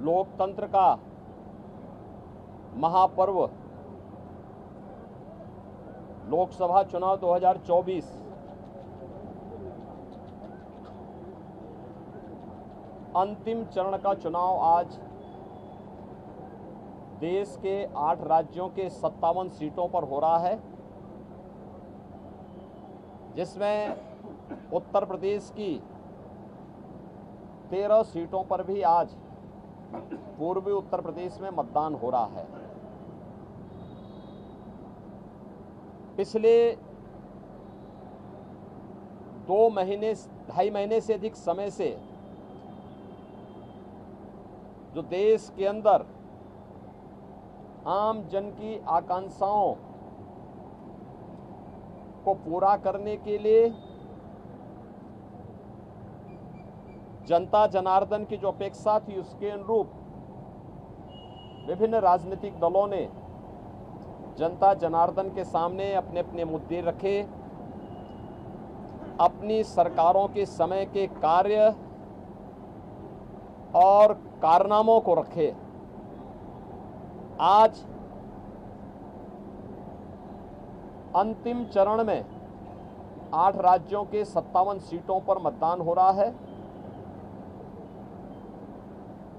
लोकतंत्र का महापर्व लोकसभा चुनाव 2024 अंतिम चरण का चुनाव आज देश के 8 राज्यों के 57 सीटों पर हो रहा है, जिसमें उत्तर प्रदेश की 13 सीटों पर भी आज पूर्वी उत्तर प्रदेश में मतदान हो रहा है। पिछले 2.5 महीने से अधिक समय से जो देश के अंदर आम जन की आकांक्षाओं को पूरा करने के लिए जनता जनार्दन की जो अपेक्षा थी उसके अनुरूप विभिन्न राजनीतिक दलों ने जनता जनार्दन के सामने अपने अपने मुद्दे रखे, अपनी सरकारों के समय के कार्य और कारनामों को रखे। आज अंतिम चरण में 8 राज्यों के 57 सीटों पर मतदान हो रहा है।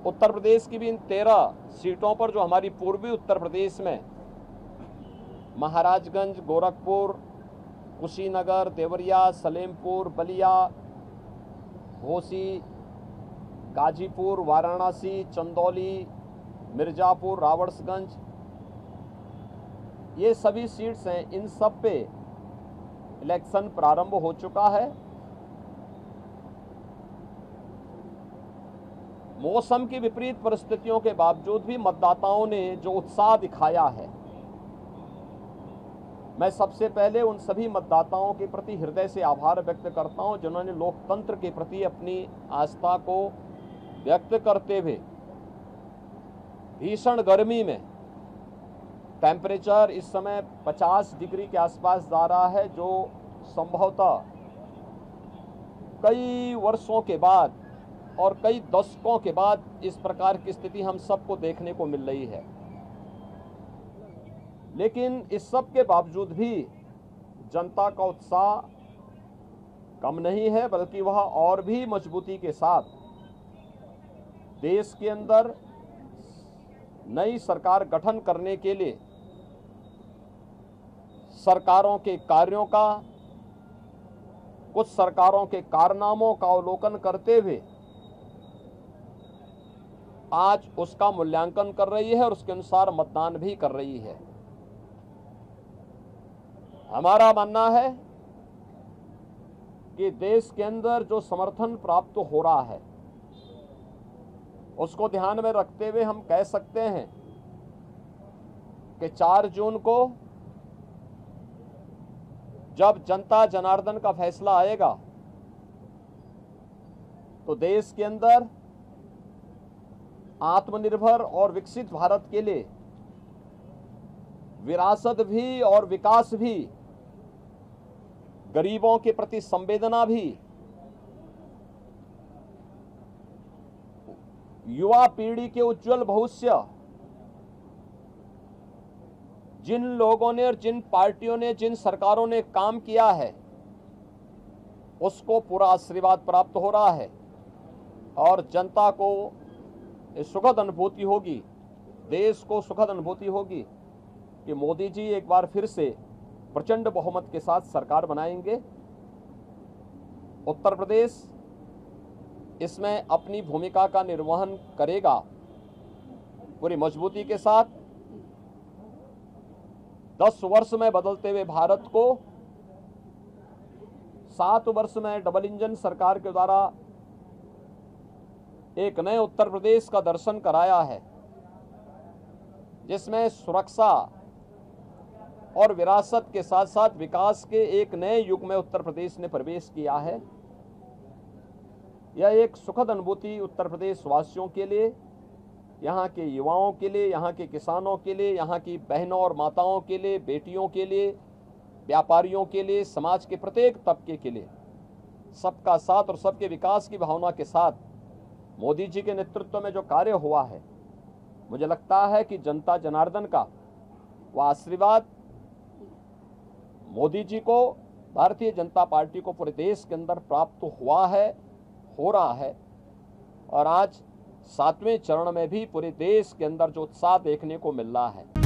उत्तर प्रदेश की भी इन 13 सीटों पर, जो हमारी पूर्वी उत्तर प्रदेश में महाराजगंज, गोरखपुर, कुशीनगर, देवरिया, सलेमपुर, बलिया, घोसी, गाजीपुर, वाराणसी, चंदौली, मिर्जापुर, रावड़सगंज, ये सभी सीट्स हैं। इन सब पे इलेक्शन प्रारंभ हो चुका है। मौसम की विपरीत परिस्थितियों के बावजूद भी मतदाताओं ने जो उत्साह दिखाया है, मैं सबसे पहले उन सभी मतदाताओं के प्रति हृदय से आभार व्यक्त करता हूं जिन्होंने लोकतंत्र के प्रति अपनी आस्था को व्यक्त करते हुए भीषण गर्मी में, टेम्परेचर इस समय 50 डिग्री के आसपास जा रहा है, जो संभवतः कई वर्षों के बाद और कई दशकों के बाद इस प्रकार की स्थिति हम सबको देखने को मिल रही है। लेकिन इस सब के बावजूद भी जनता का उत्साह कम नहीं है, बल्कि वह और भी मजबूती के साथ देश के अंदर नई सरकार गठन करने के लिए सरकारों के कार्यों का, कुछ सरकारों के कारनामों का अवलोकन करते हुए आज उसका मूल्यांकन कर रही है और उसके अनुसार मतदान भी कर रही है। हमारा मानना है कि देश के अंदर जो समर्थन प्राप्त हो रहा है उसको ध्यान में रखते हुए हम कह सकते हैं कि 4 जून को जब जनता जनार्दन का फैसला आएगा तो देश के अंदर आत्मनिर्भर और विकसित भारत के लिए विरासत भी और विकास भी, गरीबों के प्रति संवेदना भी, युवा पीढ़ी के उज्जवल भविष्य, जिन लोगों ने और जिन पार्टियों ने, जिन सरकारों ने काम किया है उसको पूरा आशीर्वाद प्राप्त हो रहा है और जनता को सुखद अनुभूति होगी, देश को सुखद अनुभूति होगी कि मोदी जी एक बार फिर से प्रचंड बहुमत के साथ सरकार बनाएंगे। उत्तर प्रदेश इसमें अपनी भूमिका का निर्वहन करेगा पूरी मजबूती के साथ। 10 वर्ष में बदलते हुए भारत को 7 वर्ष में डबल इंजन सरकार के द्वारा एक नए उत्तर प्रदेश का दर्शन कराया है, जिसमें सुरक्षा और विरासत के साथ साथ विकास के एक नए युग में उत्तर प्रदेश ने प्रवेश किया है। यह एक सुखद अनुभूति उत्तर प्रदेश वासियों के लिए, यहाँ के युवाओं के लिए, यहाँ के किसानों के लिए, यहाँ की बहनों और माताओं के लिए, बेटियों के लिए, व्यापारियों के लिए, समाज के प्रत्येक तबके के लिए सबका साथ और सबके विकास की भावना के साथ मोदी जी के नेतृत्व में जो कार्य हुआ है, मुझे लगता है कि जनता जनार्दन का वह आशीर्वाद मोदी जी को, भारतीय जनता पार्टी को पूरे देश के अंदर प्राप्त हुआ है, हो रहा है। और आज 7वें चरण में भी पूरे देश के अंदर जो उत्साह देखने को मिल रहा है,